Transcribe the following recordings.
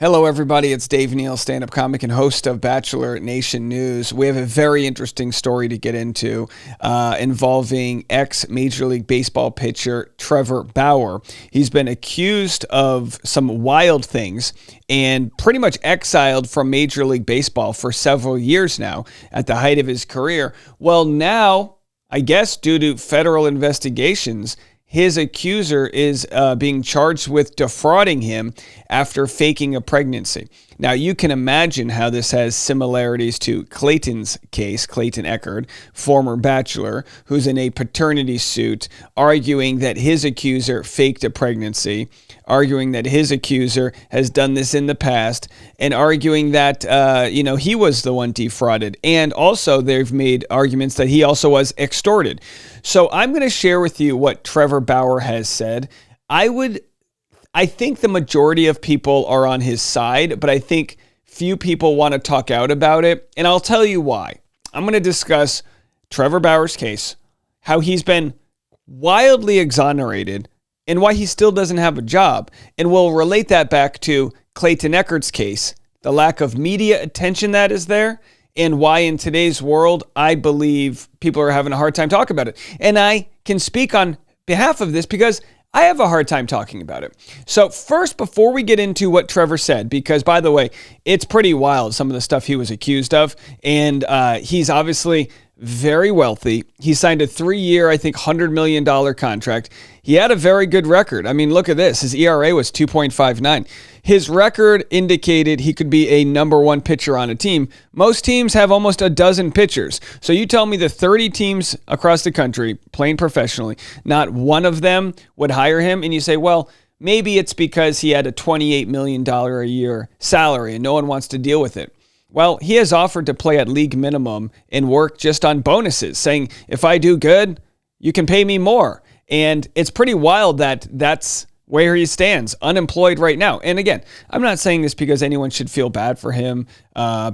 Hello, everybody. It's Dave Neal, stand-up comic and host of Bachelor Nation News. We have a very interesting story to get into involving ex-Major League Baseball pitcher Trevor Bauer. He's been accused of some wild things and pretty much exiled from Major League Baseball for several years now at the height of his career. Well, now, I guess due to federal investigations, his accuser is being charged with defrauding him after faking a pregnancy. Now, you can imagine how this has similarities to Clayton's case, Clayton Echard, former Bachelor, who's in a paternity suit, arguing that his accuser faked a pregnancy, arguing that his accuser has done this in the past, and arguing that, he was the one defrauded. And also, they've made arguments that he also was extorted. So I'm going to share with you what Trevor Bauer has said. I think the majority of people are on his side, but I think few people want to talk out about it. And I'll tell you why. I'm going to discuss Trevor Bauer's case, how he's been wildly exonerated, and why he still doesn't have a job. And we'll relate that back to Clayton Echard's case, the lack of media attention that is there, and why in today's world, I believe people are having a hard time talking about it. And I can speak on behalf of this because I have a hard time talking about it. So first, before we get into what Trevor said, because by the way, it's pretty wild, some of the stuff he was accused of. And he's obviously very wealthy. He signed a 3-year, I think, $100 million contract. He had a very good record. I mean, look at this. His ERA was 2.59. His record indicated he could be a number one pitcher on a team. Most teams have almost a dozen pitchers. So you tell me the 30 teams across the country playing professionally, not one of them would hire him. And you say, well, maybe it's because he had a $28 million a year salary and no one wants to deal with it. Well, he has offered to play at league minimum and work just on bonuses, saying, if I do good, you can pay me more. And it's pretty wild that that's where he stands, unemployed right now. And again, I'm not saying this because anyone should feel bad for him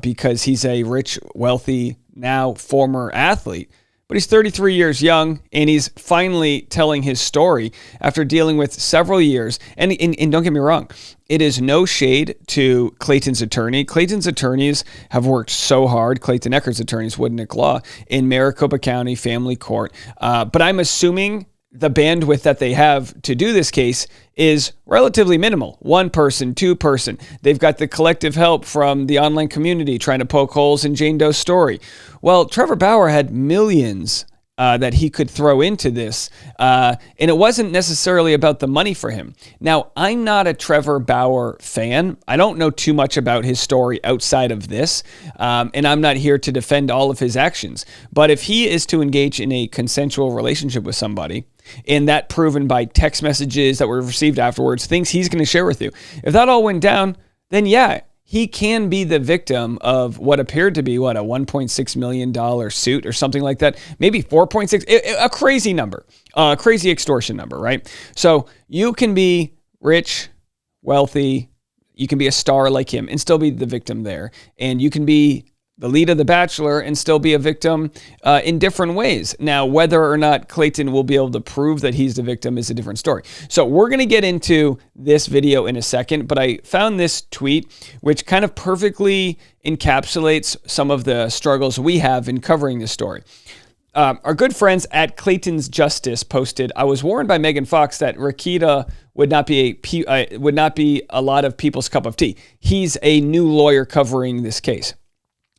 because he's a rich, wealthy, now former athlete. But he's 33 years young, and he's finally telling his story after dealing with several years. And don't get me wrong, it is no shade to Clayton's attorney. Clayton's attorneys have worked so hard, Clayton Echard's attorneys, Wood Nick Law, in Maricopa County Family Court. But I'm assuming the bandwidth that they have to do this case is relatively minimal. One person, two person. They've got the collective help from the online community trying to poke holes in Jane Doe's story. Well, Trevor Bauer had millions that he could throw into this, and it wasn't necessarily about the money for him. Now, I'm not a Trevor Bauer fan. I don't know too much about his story outside of this, and I'm not here to defend all of his actions. But if he is to engage in a consensual relationship with somebody, and that proven by text messages that were received afterwards, things he's going to share with you, if that all went down, then yeah, he can be the victim of what appeared to be, a $1.6 million suit or something like that. Maybe 4.6, a crazy number, a crazy extortion number, right? So you can be rich, wealthy, you can be a star like him and still be the victim there. And you can be the lead of The Bachelor and still be a victim in different ways. Now, whether or not Clayton will be able to prove that he's the victim is a different story. So we're going to get into this video in a second, but I found this tweet which kind of perfectly encapsulates some of the struggles we have in covering this story. Our good friends at Clayton's Justice posted, I was warned by Megan Fox that Rakita would not be a lot of people's cup of tea. He's a new lawyer covering this case.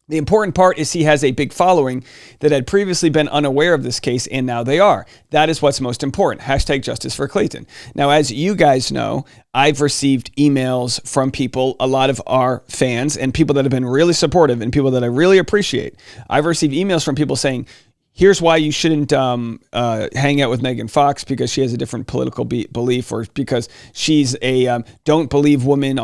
The important part is he has a big following that had previously been unaware of this case, and now they are. That is what's most important. Hashtag justice for Clayton. Now, as you guys know, I've received emails from people, a lot of our fans, and people that have been really supportive and people that I really appreciate. I've received emails from people saying, here's why you shouldn't hang out with Megan Fox because she has a different political belief, or because she's a don't believe woman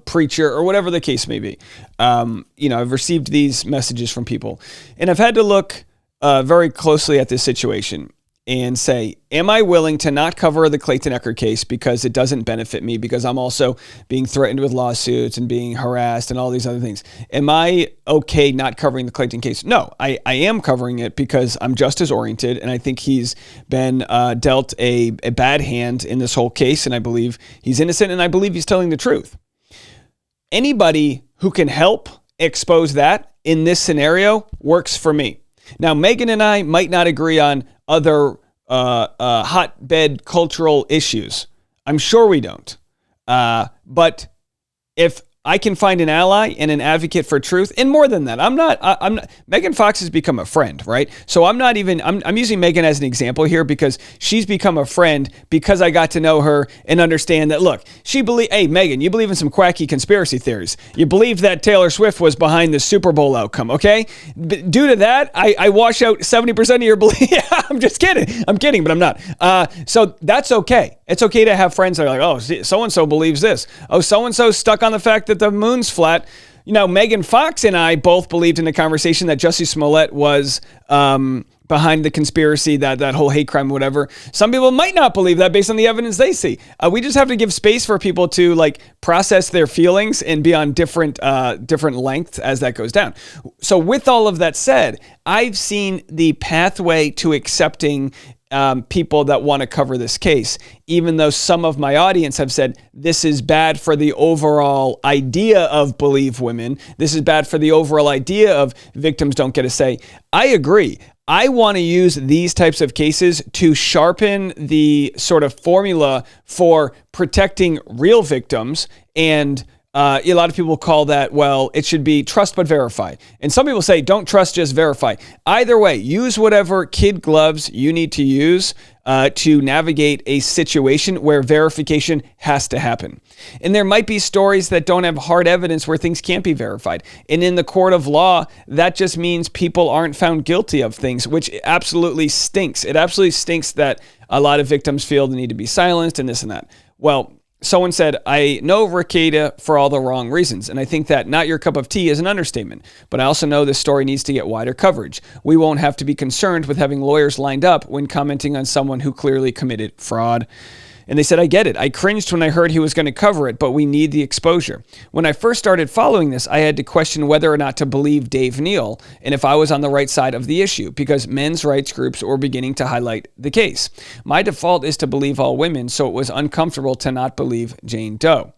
preacher, or whatever the case may be. I've received these messages from people, and I've had to look very closely at this situation and say, am I willing to not cover the Clayton Echard case because it doesn't benefit me, because I'm also being threatened with lawsuits and being harassed and all these other things? Am I okay not covering the Clayton case? No, I am covering it because I'm justice oriented, and I think he's been dealt a bad hand in this whole case, and I believe he's innocent, and I believe he's telling the truth. Anybody who can help expose that in this scenario works for me. Now, Megan and I might not agree on other hotbed cultural issues. I'm sure we don't. But if I can find an ally and an advocate for truth, and more than that, I'm not. Megan Fox has become a friend, right? So I'm using Megan as an example here because she's become a friend because I got to know her and understand that, look, hey, Megan, you believe in some quacky conspiracy theories. You believe that Taylor Swift was behind the Super Bowl outcome, okay? But due to that, I wash out 70% of your belief. Yeah, I'm just kidding. I'm kidding, but I'm not. So that's okay. It's okay to have friends that are like, oh, so-and-so believes this. Oh, so-and-so stuck on the fact that the moon's flat. You know, Megan Fox and I both believed in the conversation that Jussie Smollett was behind the conspiracy, that whole hate crime, whatever. Some people might not believe that based on the evidence they see. We just have to give space for people to like process their feelings and be on different lengths as that goes down. So with all of that said, I've seen the pathway to accepting people that want to cover this case, even though some of my audience have said this is bad for the overall idea of believe women. This is bad for the overall idea of victims don't get a say. I agree. I want to use these types of cases to sharpen the sort of formula for protecting real victims. And a lot of people call that, well, it should be trust but verify. And some people say don't trust, just verify. Either way, use whatever kid gloves you need to use to navigate a situation where verification has to happen. And there might be stories that don't have hard evidence where things can't be verified. And in the court of law, that just means people aren't found guilty of things, which absolutely stinks. It absolutely stinks that a lot of victims feel the need to be silenced and this and that. Well, someone said, I know Ricada for all the wrong reasons. And I think that not your cup of tea is an understatement. But I also know this story needs to get wider coverage. We won't have to be concerned with having lawyers lined up when commenting on someone who clearly committed fraud. And they said, I get it. I cringed when I heard he was going to cover it, but we need the exposure. When I first started following this, I had to question whether or not to believe Dave Neal and if I was on the right side of the issue because men's rights groups were beginning to highlight the case. My default is to believe all women, so it was uncomfortable to not believe Jane Doe.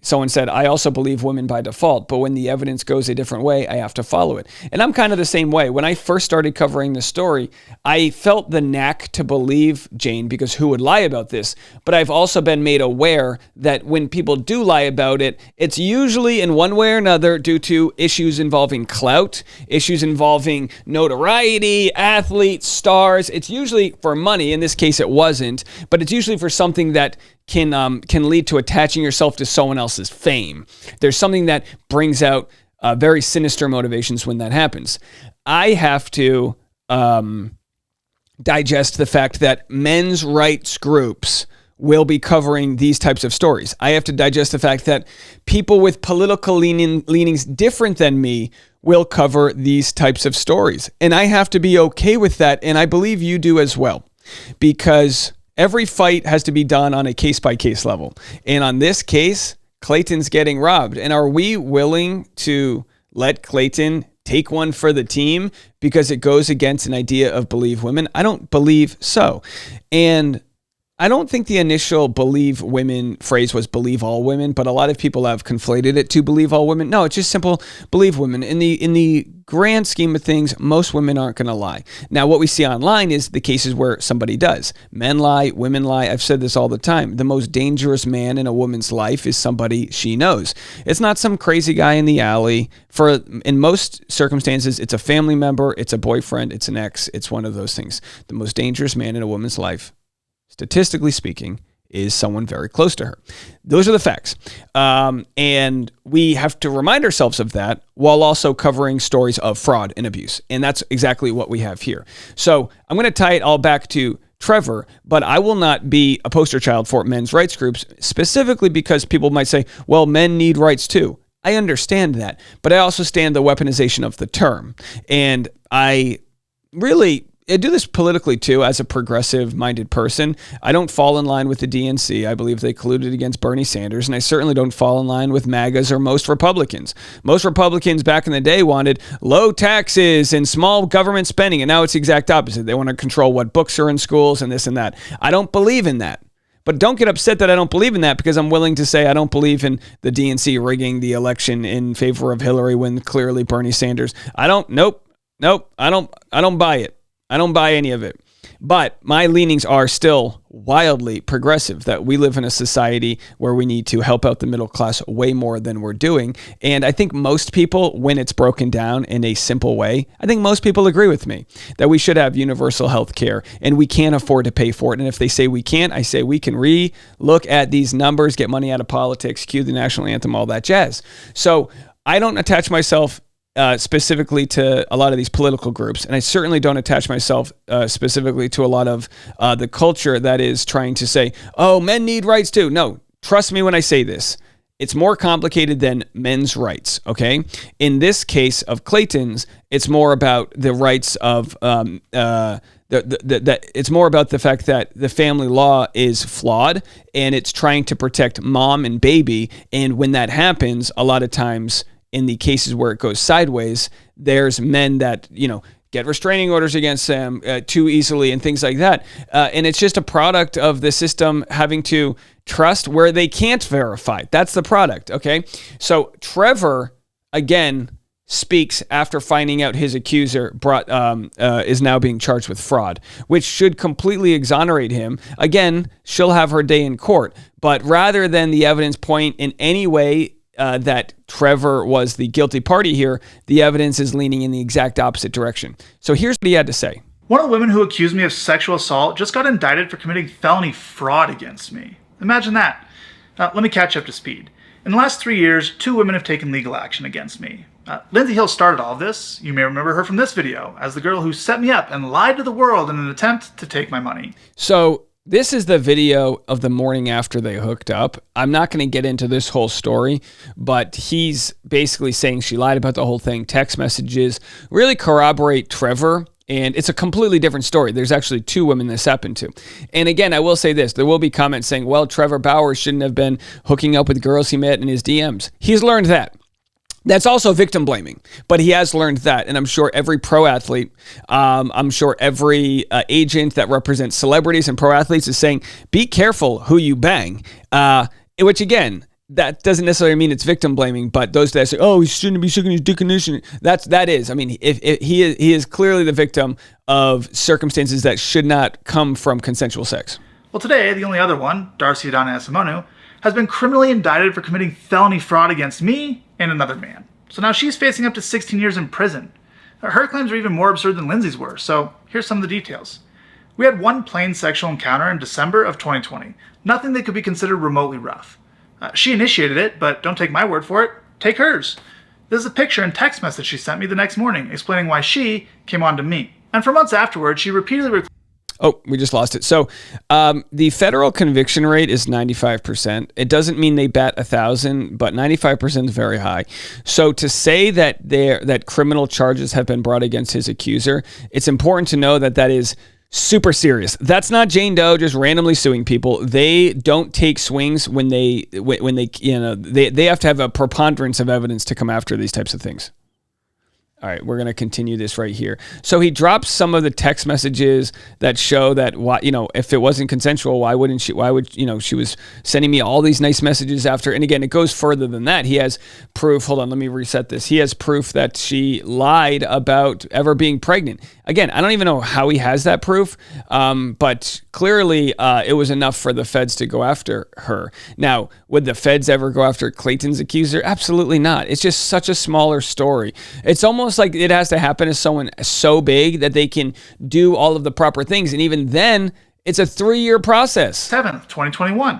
Someone said, I also believe women by default, but when the evidence goes a different way, I have to follow it. And I'm kind of the same way. When I first started covering this story, I felt the knack to believe Jane because who would lie about this? But I've also been made aware that when people do lie about it, it's usually in one way or another due to issues involving clout, issues involving notoriety, athletes, stars. It's usually for money. In this case, it wasn't, but it's usually for something that can lead to attaching yourself to someone else's fame. There's something that brings out very sinister motivations when that happens. I have to digest the fact that men's rights groups will be covering these types of stories. I have to digest the fact that people with political leanings different than me will cover these types of stories. And I have to be okay with that, and I believe you do as well, because every fight has to be done on a case-by-case level. And on this case, Clayton's getting robbed. And are we willing to let Clayton take one for the team because it goes against an idea of believe women? I don't believe so. And I don't think the initial believe women phrase was believe all women, but a lot of people have conflated it to believe all women. No, it's just simple believe women. In the grand scheme of things, most women aren't going to lie. Now, what we see online is the cases where somebody does. Men lie, women lie. I've said this all the time. The most dangerous man in a woman's life is somebody she knows. It's not some crazy guy in the alley. In most circumstances, it's a family member, it's a boyfriend, it's an ex, it's one of those things. The most dangerous man in a woman's life, statistically speaking, is someone very close to her. Those are the facts. And we have to remind ourselves of that while also covering stories of fraud and abuse. And that's exactly what we have here. So I'm going to tie it all back to Trevor, but I will not be a poster child for men's rights groups, specifically because people might say, well, men need rights too. I understand that, but I also stand the weaponization of the term. And I do this politically too, as a progressive-minded person. I don't fall in line with the DNC. I believe they colluded against Bernie Sanders, and I certainly don't fall in line with MAGAs or most Republicans. Most Republicans back in the day wanted low taxes and small government spending, and now it's the exact opposite. They want to control what books are in schools and this and that. I don't believe in that. But don't get upset that I don't believe in that, because I'm willing to say I don't believe in the DNC rigging the election in favor of Hillary when clearly Bernie Sanders. Nope. I don't buy it. I don't buy any of it. But my leanings are still wildly progressive, that we live in a society where we need to help out the middle class way more than we're doing. And I think most people, when it's broken down in a simple way, I think most people agree with me that we should have universal health care, and we can't afford to pay for it. And if they say we can't, I say we can re-look at these numbers, get money out of politics, cue the national anthem, all that jazz. So I don't attach myself specifically to a lot of these political groups. And I certainly don't attach myself specifically to a lot of the culture that is trying to say, oh, men need rights too. No, trust me when I say this. It's more complicated than men's rights, okay? In this case of Clayton's, it's more about the rights of, it's more about the fact that the family law is flawed, and it's trying to protect mom and baby. And when that happens, a lot of times, in the cases where it goes sideways, there's men that, get restraining orders against them too easily and things like that. And it's just a product of the system having to trust where they can't verify. That's the product, okay? So Trevor, again, speaks after finding out his accuser is now being charged with fraud, which should completely exonerate him. Again, she'll have her day in court. But rather than the evidence point in any way that Trevor was the guilty party here, the evidence is leaning in the exact opposite direction. So here's what he had to say. One of the women who accused me of sexual assault just got indicted for committing felony fraud against me. Imagine that. Now, let me catch you up to speed. In the last 3 years, 2 women have taken legal action against me. Lindsay Hill started all of this. You may remember her from this video as the girl who set me up and lied to the world in an attempt to take my money. So this is the video of the morning after they hooked up. I'm not going to get into this whole story, but he's basically saying she lied about the whole thing. Text messages really corroborate Trevor, and it's a completely different story. There's actually 2 women this happened to. And again, I will say this. There will be comments saying, well, Trevor Bauer shouldn't have been hooking up with girls he met in his DMs. He's learned that. That's also victim blaming, but he has learned that. And I'm sure every pro athlete, I'm sure every agent that represents celebrities and pro athletes is saying, be careful who you bang. Which again, that doesn't necessarily mean it's victim blaming, but those that say, oh, he shouldn't be sucking his dick in this. That is. I mean, if he is clearly the victim of circumstances that should not come from consensual sex. Well, today, the only other one, Darcy Adana Asimonu, has been criminally indicted for committing felony fraud against me and another man. So now she's facing up to 16 years in prison. Her claims are even more absurd than Lindsay's were, so here's some of the details. We had one plain sexual encounter in December of 2020. Nothing that could be considered remotely rough. She initiated it, but don't take my word for it. Take hers. This is a picture and text message she sent me the next morning explaining why she came on to me. And for months afterwards, she repeatedly Oh, we just lost it. So the federal conviction rate is 95%. It doesn't mean they bat 1,000, but 95% is very high. So to say that criminal charges have been brought against his accuser, it's important to know that that is super serious. That's not Jane Doe just randomly suing people. They don't take swings when they have to have a preponderance of evidence to come after these types of things. All right, we're going to continue this right here. So he drops some of the text messages that show that, if it wasn't consensual, why would she was sending me all these nice messages after. And again, it goes further than that. He has proof. Hold on, let me reset this. He has proof that she lied about ever being pregnant. Again, I don't even know how he has that proof, but clearly it was enough for the feds to go after her. Now, would the feds ever go after Clayton's accuser? Absolutely not. It's just such a smaller story. It's almost like it has to happen to someone so big that they can do all of the proper things. And even then, it's a 3-year process. 7th, 2021.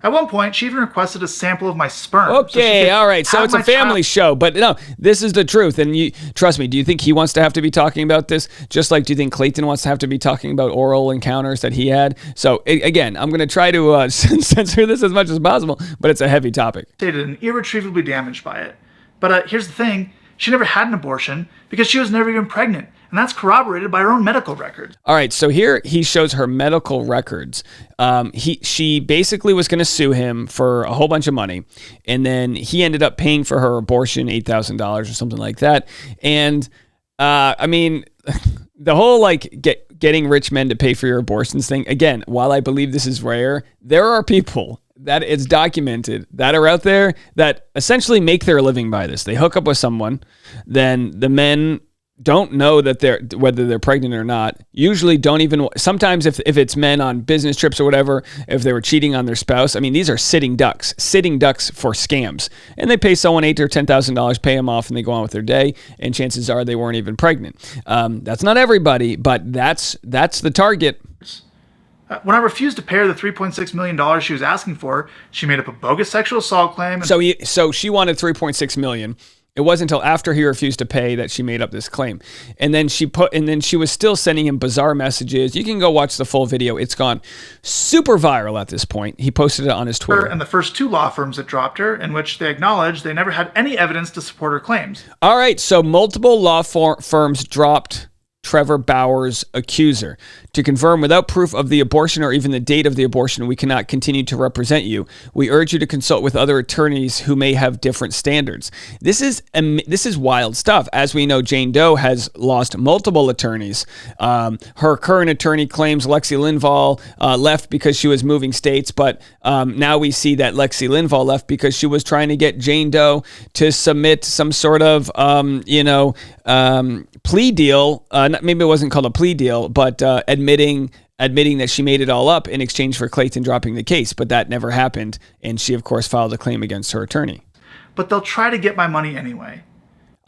At one point, she even requested a sample of my sperm. Okay, all right. So it's a family show. But no, this is the truth. And you trust me, do you think he wants to have to be talking about this? Just like, do you think Clayton wants to have to be talking about oral encounters that he had? So again, I'm going to try to censor this as much as possible, but it's a heavy topic. Stated and irretrievably damaged by it. But here's the thing. She never had an abortion because she was never even pregnant. And that's corroborated by her own medical records. All right, so here he shows her medical records. She basically was going to sue him for a whole bunch of money, and then he ended up paying for her abortion $8,000 or something like that. And I mean, the whole like getting rich men to pay for your abortions thing, again, while I believe this is rare, there are people that it's documented that are out there that essentially make their living by this. They hook up with someone, then the men don't know that whether they're pregnant or not. Usually don't even, sometimes if it's men on business trips or whatever, if they were cheating on their spouse, I mean, these are sitting ducks for scams. And they pay someone $8,000 or $10,000, pay them off, and they go on with their day. And chances are they weren't even pregnant. That's not everybody, but that's the target. When I refused to pay her the $3.6 million she was asking for, she made up a bogus sexual assault claim. So she wanted $3.6 million. It wasn't until after he refused to pay that she made up this claim. And then she was still sending him bizarre messages. You can go watch the full video. It's gone super viral at this point. He posted it on his Twitter. And the first two law firms that dropped her, in which they acknowledged they never had any evidence to support her claims. All right, so multiple law firms dropped Trevor Bauer's accuser. To confirm without proof of the abortion or even the date of the abortion, we cannot continue to represent you. We urge you to consult with other attorneys who may have different standards. This is wild stuff. As we know, Jane Doe has lost multiple attorneys. Her current attorney claims Lexi Linval left because she was moving states, but now we see that Lexi Linval left because she was trying to get Jane Doe to submit some sort of plea deal. Maybe it wasn't called a plea deal, but admitting that she made it all up in exchange for Clayton dropping the case. But that never happened, and she, of course, filed a claim against her attorney. But they'll try to get my money anyway.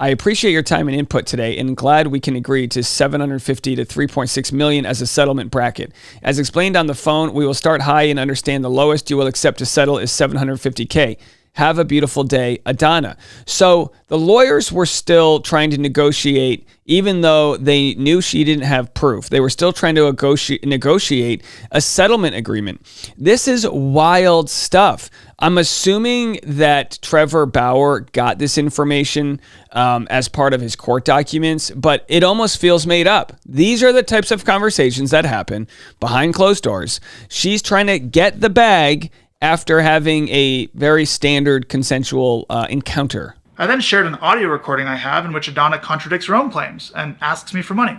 I appreciate your time and input today, and glad we can agree to $750 to $3.6 million as a settlement bracket. As explained on the phone, we will start high and understand the lowest you will accept to settle is $750K. Have a beautiful day, Adana. So the lawyers were still trying to negotiate, even though they knew she didn't have proof. They were still trying to negotiate a settlement agreement. This is wild stuff. I'm assuming that Trevor Bauer got this information as part of his court documents, but it almost feels made up. These are the types of conversations that happen behind closed doors. She's trying to get the bag after having a very standard consensual encounter. I then shared an audio recording I have in which Adana contradicts her own claims and asks me for money.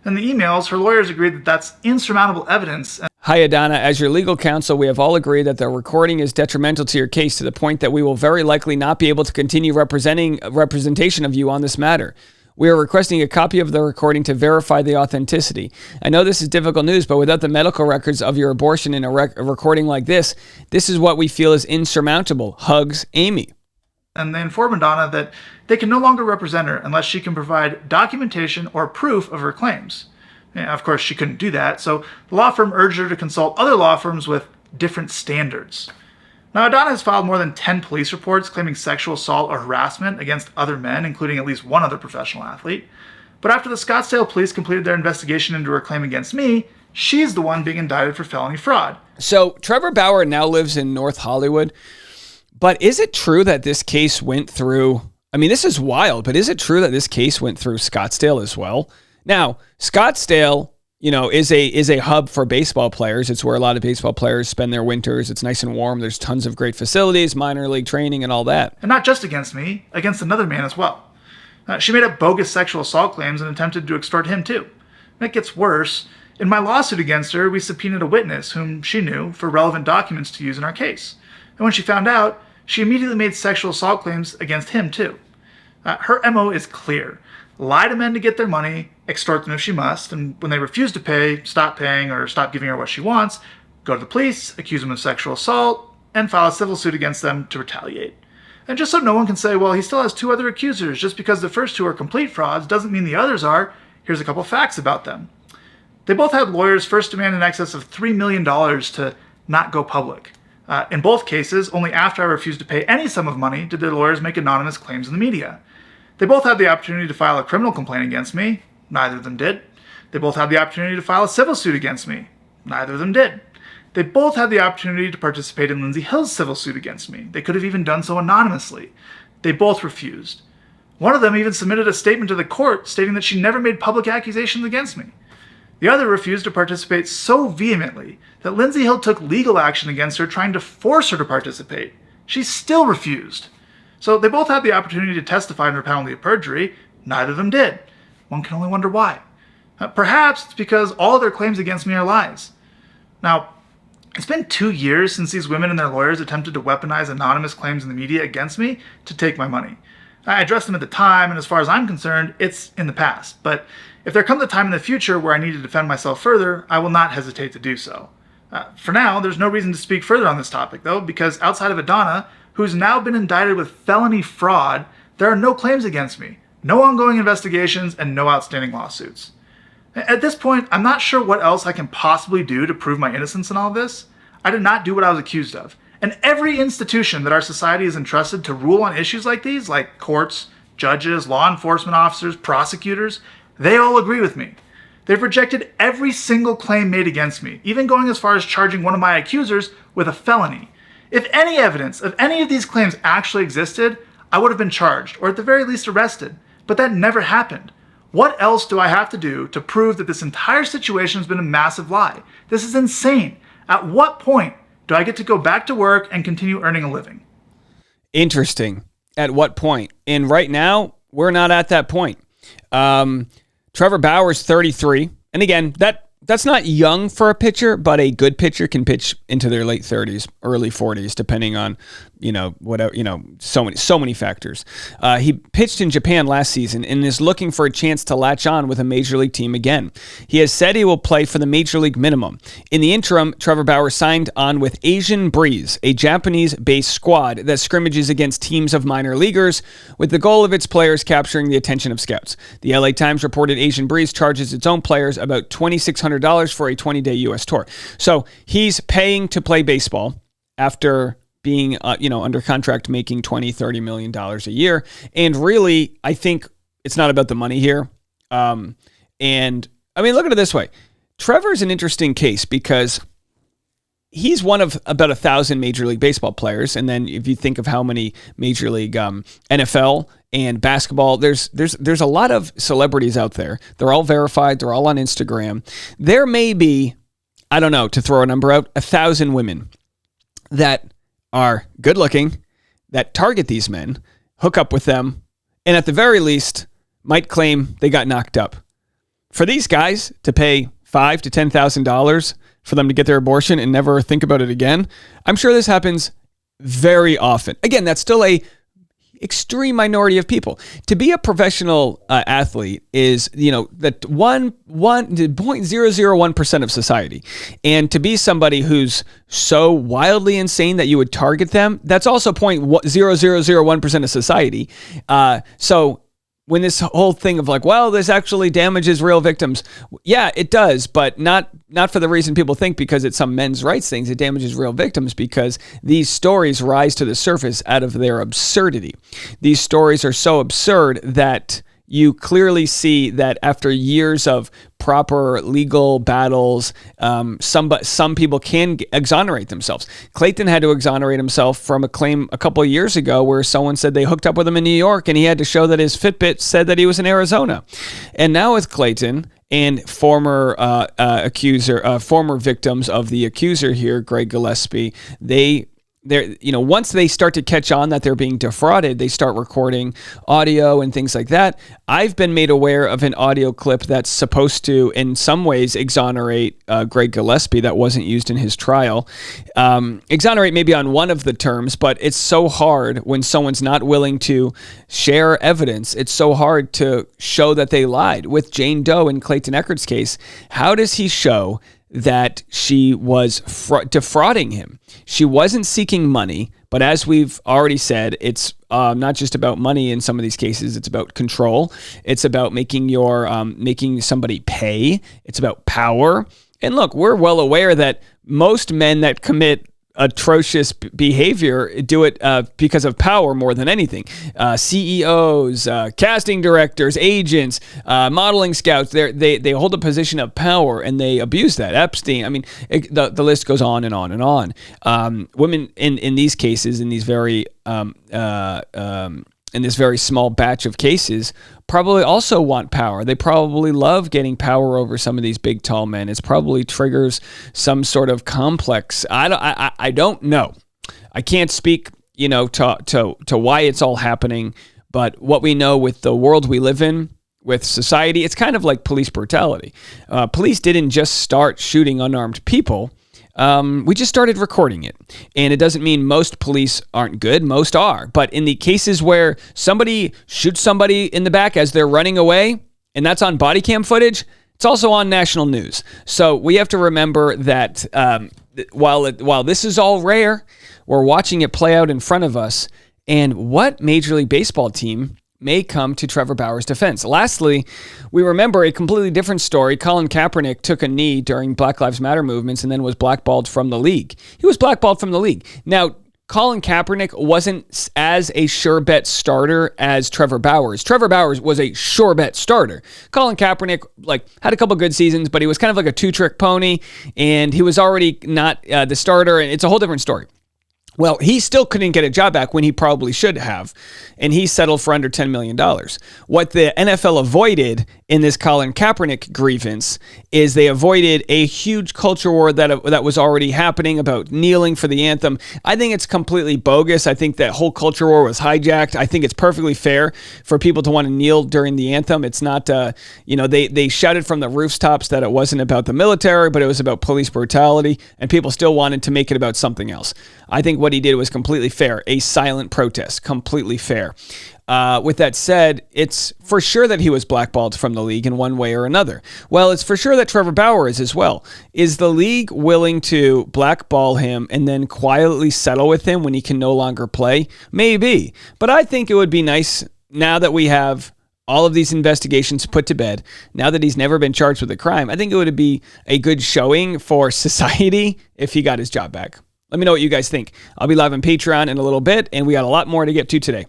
In the emails, her lawyers agreed that that's insurmountable evidence. Hi, Adana. As your legal counsel, we have all agreed that the recording is detrimental to your case to the point that we will very likely not be able to continue representation of you on this matter. We are requesting a copy of the recording to verify the authenticity. I know this is difficult news, but without the medical records of your abortion in a recording like this is what we feel is insurmountable. Hugs, Amy. And they inform Adana that they can no longer represent her unless she can provide documentation or proof of her claims. Of course, she couldn't do that, so the law firm urged her to consult other law firms with different standards. Now, Adana has filed more than 10 police reports claiming sexual assault or harassment against other men, including at least one other professional athlete. But after the Scottsdale police completed their investigation into her claim against me, she's the one being indicted for felony fraud. So Trevor Bauer now lives in North Hollywood. But is it true that this case went through, I mean, this is wild, but is it true that this case went through Scottsdale as well? Now, Scottsdale, is a hub for baseball players. It's where a lot of baseball players spend their winters. It's nice and warm. There's tons of great facilities, minor league training, and all that. And not just against me, against another man as well. She made up bogus sexual assault claims and attempted to extort him too. And it gets worse. In my lawsuit against her, we subpoenaed a witness whom she knew for relevant documents to use in our case. And when she found out, she immediately made sexual assault claims against him too. Her MO is clear. Lie to men to get their money, extort them if she must, and when they refuse to pay, stop paying or stop giving her what she wants, go to the police, accuse them of sexual assault, and file a civil suit against them to retaliate. And just so no one can say, well, he still has two other accusers, just because the first two are complete frauds doesn't mean the others are, here's a couple facts about them. They both had lawyers first demand in excess of $3 million to not go public. In both cases, only after I refused to pay any sum of money did their lawyers make anonymous claims in the media. They both had the opportunity to file a criminal complaint against me. Neither of them did. They both had the opportunity to file a civil suit against me. Neither of them did. They both had the opportunity to participate in Lindsay Hill's civil suit against me. They could have even done so anonymously. They both refused. One of them even submitted a statement to the court stating that she never made public accusations against me. The other refused to participate so vehemently that Lindsay Hill took legal action against her, trying to force her to participate. She still refused. So they both had the opportunity to testify under penalty of perjury. Neither of them did. One can only wonder why. Perhaps it's because all of their claims against me are lies. Now, it's been 2 years since these women and their lawyers attempted to weaponize anonymous claims in the media against me to take my money. I addressed them at the time, and as far as I'm concerned, it's in the past. But if there comes a time in the future where I need to defend myself further, I will not hesitate to do so. For now, there's no reason to speak further on this topic, though, because outside of Adana, who's now been indicted with felony fraud, there are no claims against me, no ongoing investigations, and no outstanding lawsuits. At this point, I'm not sure what else I can possibly do to prove my innocence in all this. I did not do what I was accused of. And every institution that our society is entrusted to rule on issues like these, like courts, judges, law enforcement officers, prosecutors, they all agree with me. They've rejected every single claim made against me, even going as far as charging one of my accusers with a felony. If any evidence of any of these claims actually existed, I would have been charged, or at the very least arrested. But that never happened. What else do I have to do to prove that this entire situation has been a massive lie? This is insane. At what point do I get to go back to work and continue earning a living? Interesting. At what point? And right now, we're not at that point. Trevor Bauer's 33. And again, that's not young for a pitcher, but a good pitcher can pitch into their late 30s, early 40s, depending on, so many factors. He pitched in Japan last season and is looking for a chance to latch on with a major league team again. He has said he will play for the major league minimum. In the interim, Trevor Bauer signed on with Asian Breeze, a Japanese-based squad that scrimmages against teams of minor leaguers with the goal of its players capturing the attention of scouts. The LA Times reported Asian Breeze charges its own players about $2,600 for a 20-day U.S. tour. So he's paying to play baseball after being, under contract, making $20-30 million a year. And really, I think it's not about the money here. And I mean, look at it this way. Trevor's an interesting case because he's one of about 1,000 Major League Baseball players. And then if you think of how many Major League NFL and basketball, there's a lot of celebrities out there. They're all verified. They're all on Instagram. There may be, I don't know, to throw a number out, 1,000 women that are good looking, that target these men, hook up with them, and at the very least might claim they got knocked up. For these guys to pay $5,000 to $10,000 for them to get their abortion and never think about it again, I'm sure this happens very often. Again, that's still a extreme minority of people. To be a professional athlete is, that 0.001% of society. And to be somebody who's so wildly insane that you would target them, that's also 0.0001% of society. So when this whole thing of like, well, this actually damages real victims. Yeah, it does, but not for the reason people think, because it's some men's rights things. It damages real victims because these stories rise to the surface out of their absurdity. These stories are so absurd that you clearly see that after years of proper legal battles, some people can exonerate themselves. Clayton had to exonerate himself from a claim a couple of years ago where someone said they hooked up with him in New York and he had to show that his Fitbit said that he was in Arizona. And now with Clayton and former victims of the Accuser here, Greg Gillespie, once they start to catch on that they're being defrauded, they start recording audio and things like that. I've been made aware of an audio clip that's supposed to, in some ways, exonerate Greg Gillespie that wasn't used in his trial. Exonerate maybe on one of the terms, but it's so hard when someone's not willing to share evidence. It's so hard to show that they lied. With Jane Doe in Clayton Echard's case, how does he show that she was defrauding him? She wasn't seeking money, but as we've already said, it's not just about money in some of these cases. It's about control. It's about making somebody pay. It's about power. And look, we're well aware that most men that commit atrocious behavior do it because of power more than anything. CEOs, casting directors, agents, modeling scouts, they hold a position of power and they abuse that. Epstein, I mean, the list goes on and on and on. Women in these cases, in these very in this very small batch of cases, probably also want power. They probably love getting power over some of these big, tall men. It probably triggers some sort of complex. I don't know. I can't speak, to why it's all happening. But what we know with the world we live in, with society. It's kind of like police brutality. Police didn't just start shooting unarmed people. We just started recording it. And it doesn't mean most police aren't good. Most are. But in the cases where somebody shoots somebody in the back as they're running away, and that's on body cam footage, it's also on national news. So we have to remember that while this is all rare, we're watching it play out in front of us. And what Major League Baseball team may come to Trevor Bauer's defense? Lastly, we remember a completely different story. Colin Kaepernick took a knee during Black Lives Matter movements and then was blackballed from the league. He was blackballed from the league. Now, Colin Kaepernick wasn't as a sure bet starter as Trevor Bauer. Trevor Bauer was a sure bet starter. Colin Kaepernick had a couple good seasons, but he was kind of like a two-trick pony, and he was already not the starter, and it's a whole different story. Well, he still couldn't get a job back when he probably should have, and he settled for under $10 million. What the NFL avoided in this Colin Kaepernick grievance is they avoided a huge culture war that was already happening about kneeling for the anthem. I think it's completely bogus. I think that whole culture war was hijacked. I think it's perfectly fair for people to want to kneel during the anthem. It's not, they shouted from the rooftops that it wasn't about the military, but it was about police brutality, and people still wanted to make it about something else. I think what he did was completely fair. A silent protest, completely fair. With that said, it's for sure that he was blackballed from the league in one way or another. Well, it's for sure that Trevor Bauer is as well. Is the league willing to blackball him and then quietly settle with him when he can no longer play? Maybe. But I think it would be nice, now that we have all of these investigations put to bed, now that he's never been charged with a crime, I think it would be a good showing for society if he got his job back. Let me know what you guys think. I'll be live on Patreon in a little bit, and we got a lot more to get to today.